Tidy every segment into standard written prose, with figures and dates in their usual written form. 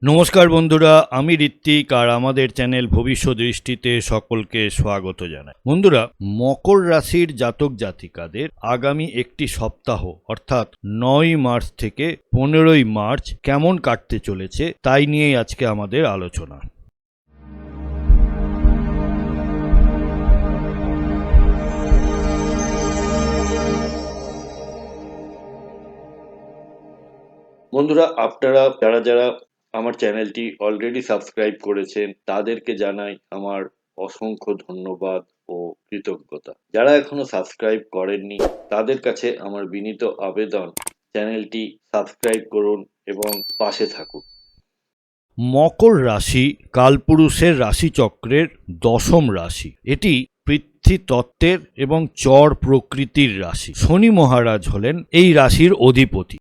নমস্কার বন্ধুরা, আমি ঋত্বিক আর আমাদের চ্যানেল ভবিষ্যৎ দৃষ্টিতে সকলকে স্বাগত জানাই। বন্ধুরা, মকর রাশির জাতক জাতিকাদের আগামী একটি সপ্তাহ অর্থাৎ 9 মার্চ থেকে 15ই মার্চ কেমন কাটতে চলেছে তাই নিয়েই আজকে আমাদের আলোচনা। বন্ধুরা, আপনারা যারা আমার চ্যানেলটি অলরেডি সাবস্ক্রাইব করেছেন তাদেরকে জানাই আমার অসংখ্য ধন্যবাদ ও কৃতজ্ঞতা। যারা এখনো সাবস্ক্রাইব করেননি তাদের কাছে আমার বিনীত আবেদন, চ্যানেলটি সাবস্ক্রাইব করুন এবং পাশে থাকুন। মকর রাশি কালপুরুষের রাশিচক্রের দশম রাশি। এটি পৃথ্বী তত্ত্বের এবং চর প্রকৃতির রাশি। শনি মহারাজ হলেন এই রাশির অধিপতি।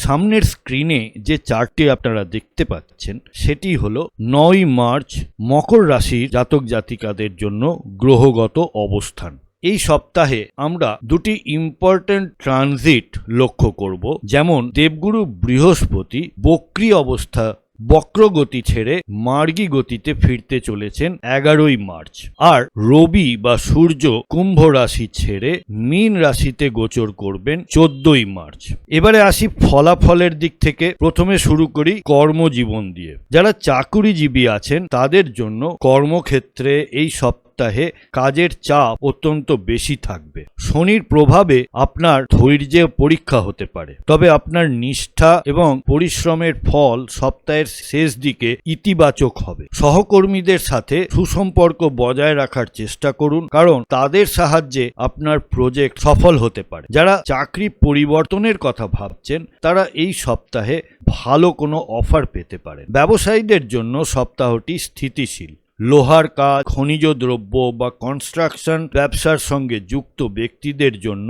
সামনের স্ক্রিনে যে চার্টটি আপনারা দেখতে পাচ্ছেন সেটি হলো 9 মার্চ মকর রাশির জাতক জাতিকাদের জন্য গ্রহগত অবস্থান। এই সপ্তাহে আমরা দুটি ইম্পর্ট্যান্ট ট্রানজিট লক্ষ্য করব, যেমন দেবগুরু বৃহস্পতি বক্রী অবস্থা বক্রগতি ছেড়ে মার্গী গতিতে ফিরতে চলেছেন 11ই মার্চ, আর রবি বা সূর্য কুম্ভ রাশি ছেড়ে মীন রাশিতে গোচর করবেন 14ই মার্চ। এবারে আসি ফলাফলের দিক থেকে। প্রথমে শুরু করি কর্মজীবন দিয়ে। যারা চাকুরিজীবী আছেন তাদের জন্য কর্মক্ষেত্রে এই সপ্তাহে কাজের চাপ অত্যন্ত বেশি থাকবে। শনির প্রভাবে আপনার ধৈর্যের পরীক্ষা হতে পারে, তবে আপনার নিষ্ঠা এবং পরিশ্রমের ফল সপ্তাহের শেষ দিকে ইতিবাচক হবে। সহকর্মীদের সাথে সুসম্পর্ক বজায় রাখার চেষ্টা করুন, কারণ তাদের সাহায্যে আপনার প্রজেক্ট সফল হতে পারে। যারা চাকরি পরিবর্তনের কথা ভাবছেন তারা এই সপ্তাহে ভালো কোনো অফার পেতে পারেন। ব্যবসায়ীদের জন্য সপ্তাহটি স্থিতিশীল। লোহার কাজ, খনিজ দ্রব্য বা কনস্ট্রাকশন ব্যবসার সঙ্গে যুক্ত ব্যক্তিদের জন্য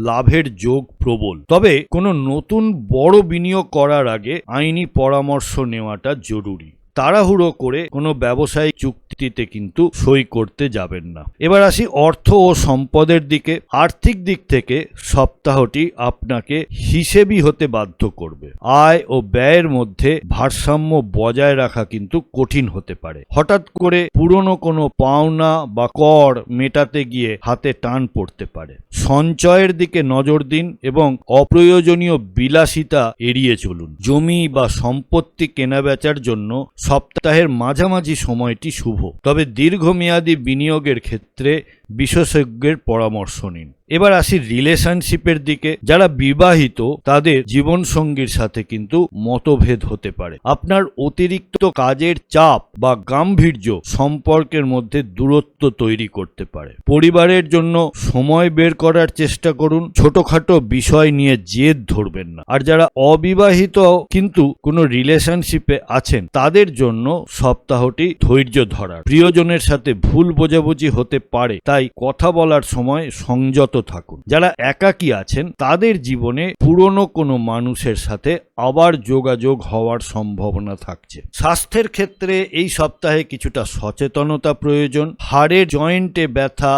লাভের যোগ প্রবল। তবে কোনো নতুন বড় বিনিয়োগ করার আগে আইনি পরামর্শ নেওয়াটা জরুরি। তাড়াহুড়ো করে কোনো ব্যবসায়িক চুক্তিতে কিন্তু সই করতে যাবেন না। এবার আসি অর্থ ও সম্পদের দিকে। আর্থিক দিক থেকে সপ্তাহটি আপনাকে হিসেবি হতে বাধ্য করবে। আয় ও ব্যয়ের মধ্যে ভারসাম্য বজায় রাখা কিন্তু কঠিন হতে পারে। হঠাৎ করে পুরনো কোনো পাওনা বা কর মেটাতে গিয়ে হাতে টান পড়তে পারে। সঞ্চয়ের দিকে নজর দিন এবং অপ্রয়োজনীয় বিলাসিতা এড়িয়ে চলুন। জমি বা সম্পত্তি কেনাবেচার জন্য সপ্তাহের মাঝামাঝি সময়টি শুভ, তবে দীর্ঘমেয়াদী বিনিয়োগের ক্ষেত্রে বিশেষজ্ঞের পরামর্শ নিন। এবার আসি রিলেশনশিপের দিকে। যারা বিবাহিত তাদের জীবনসঙ্গীর সাথে কিন্তু মতভেদ হতে পারে। আপনার অতিরিক্ত কাজের চাপ বা গাম্ভীর্য সম্পর্কের মধ্যে দূরত্ব তৈরি করতে পারে। পরিবারের জন্য সময় বের করার চেষ্টা করুন। ছোটখাটো বিষয় নিয়ে জেদ ধরবেন না। আর যারা অবিবাহিত কিন্তু কোনো রিলেশনশিপে আছেন তাদের জন্য সপ্তাহটি ধৈর্য ধরার। প্রিয়জনের সাথে ভুল বোঝাবুঝি হতে পারে, তাই কথা বলার সময় সংযত থাকুন। যারা একাকী আছেন তাদের জীবনে পুরনো কোনো মানুষের সাথে আবার যোগাযোগ হওয়ার সম্ভাবনা থাকছে। স্বাস্থ্যের ক্ষেত্রে এই সপ্তাহে কিছুটা সচেতনতা প্রয়োজন। হাড়ের জয়েন্টে ব্যথা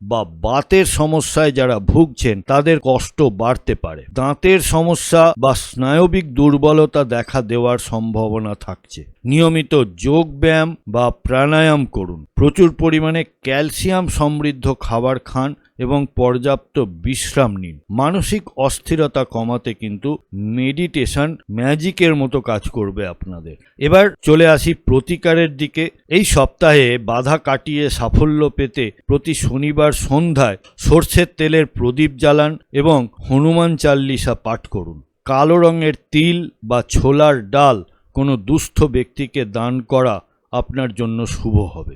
বা বাতের সমস্যায় যারা ভুগছেন তাদের কষ্ট বাড়তে পারে। দাঁতের সমস্যা বা স্নায়বিক দুর্বলতা দেখা দেওয়ার সম্ভাবনা থাকছে। নিয়মিত যোগ ব্যায়াম বা প্রাণায়াম করুন। প্রচুর পরিমাণে ক্যালসিয়াম সমৃদ্ধ খাবার খান এবং পর্যাপ্ত বিশ্রাম নিন। মানসিক অস্থিরতা কমাতে কিন্তু মেডিটেশন ম্যাজিকের মতো কাজ করবে আপনাদের। এবার চলে আসি প্রতিকারের দিকে। এই সপ্তাহে বাধা কাটিয়ে সাফল্য পেতে প্রতি শনিবার সন্ধ্যায় সরষের তেলের প্রদীপ জ্বালান এবং হনুমান চাল্লিশা পাঠ করুন। কালো রঙের তিল বা ছোলার ডাল কোনো দুস্থ ব্যক্তিকে দান করা আপনার জন্য শুভ হবে।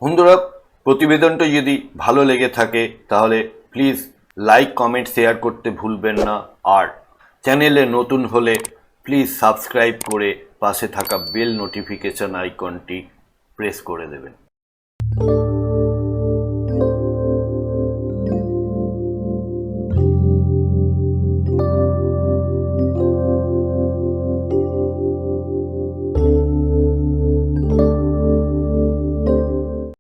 বন্ধুরা, প্রতিবেদনটা যদি ভালো লেগে থাকে তাহলে প্লিজ লাইক, কমেন্ট, শেয়ার করতে ভুলবেন না। আর চ্যানেলে নতুন হলে প্লিজ সাবস্ক্রাইব করে পাশে থাকা বেল নোটিফিকেশন আইকনটি প্রেস করে দেবেন।